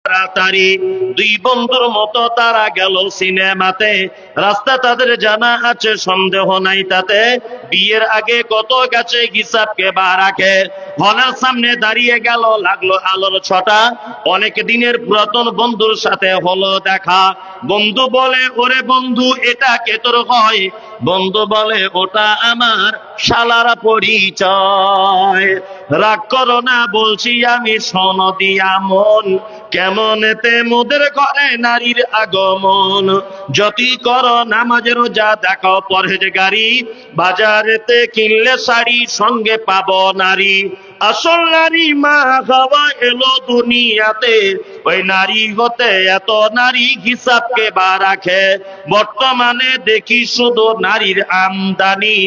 তাড়াতাড়ি দুই বন্ধুর মতো তারা গেল সিনেমাতে। রাস্তা তাদের জানা আছে, সন্দেহ নাই তাতে। বিয়ের আগে কত গেছে হিসাবকে বা রাখে। হলের সামনে দাঁড়িয়ে গেল, লাগলো আলোর ছটা। অনেক দিনের পুরাতন বন্ধুর সাথে হলো দেখা। বন্ধু বলে, ওরে বন্ধু এটা কে তোর হয়? বন্ধু বলে, ওটা আমার শালার পরিচয়। রাগ করো না বলছি আমি, সনদি আমন। কেমন এতে মোদের ঘরে নারীর আগমন। যতই করো নামাজ রোজা, দেখো পরহেজগারি। বাজারেতে কিনলে শাড়ি, সঙ্গে পাবো নারী। আসল নারী মা খাওয়া এলো দুনিয়াতে। ওই নারী হতে এত নারী হিসাবকে বা রাখে। বর্তমানে দেখি শুধু নারীর আমদানি।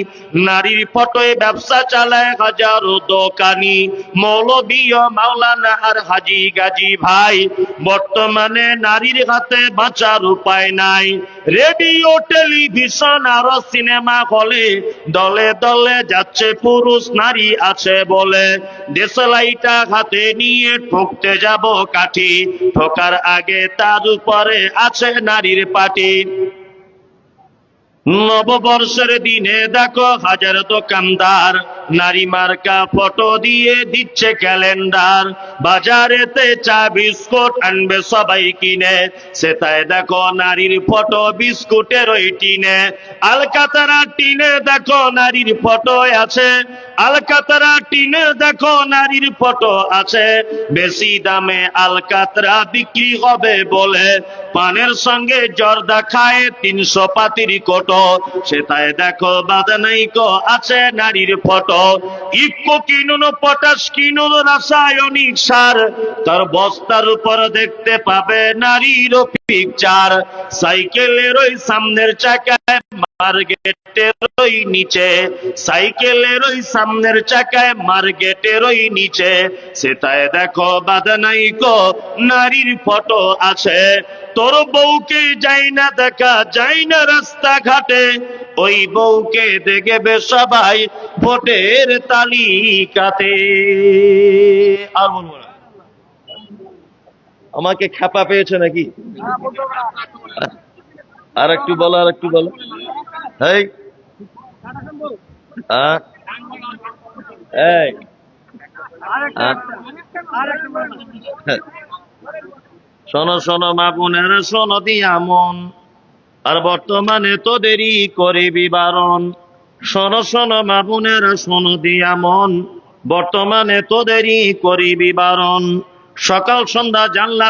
নারীর ফটোয় ব্যবসা চালায় হাজারো দোকানি। মৌলবী ও মাওলানা আর হাজি গাজী ভাই। বর্তমানে নারীর হাতে বাঁচার উপায় নাই। রেডিও টেলিভিশন আর সিনেমা হলে দলে দলে যাচ্ছে পুরুষ নারী আছে বলে। দেশলাইটা হাতে নিয়ে ঠুকতে যাব কাঠি। ঠোকার আগে তার উপরে আছে নারীর পাটি। নববর্ষের দিনে দেখো হাজার দোকানদার নারী মার্কা ফটো দিয়ে দিচ্ছে ক্যালেন্ডার। বাজারেতে চা বিস্কুট আনবে সবাই কিনে, সেটাই দেখো নারীর ফটো বিস্কুটের ওই টিনে। আলকাতারা টিনে দেখো নারীর ফটো আছে। আলকাতারা টিনে দেখো নারীর ফটো আছে। বেশি দামে আলকাতরা বিক্রি হবে বলে পানের সঙ্গে জর্দা খায় 300 পাতির কোটো। সেটাই দেখো বাদানাইকো আছে নারীর ফটো। ইফকো কিনুন, পটাশ কিনুন, রাসায়নিক সার, তার বস্তার উপর দেখতে পাবে নারীর পিকচার। সাইকেলের ওই সামনের চাকায় মার্কেটের ওই নিচে। সাইকেলের ওই সামনের চাকায় মার্কেটের ওই নিচে। সেটাই দেখো বাদানাইকো নারীর ফটো আছে। তোর বউকে যাই না দেখা, যাই না রাস্তাঘাটে। ওই বউকে দেখবে সবাই ভোটের তালিকাতে। আর বলবো না। আমাকে খেপা পেয়েছে নাকি? আর একটু বলো, আর একটু বলো। এই এই শোনো শোনো মা বোনেরা, শোনো দিয়া মন। আর বর্তমানে তোদেরই করিবি বারণ। শোনো শোনো মা বোনেরা, শোনো দিয়া মন। বর্তমানে তোদেরই করিবি বারণ। সকাল সন্ধ্যা জানলার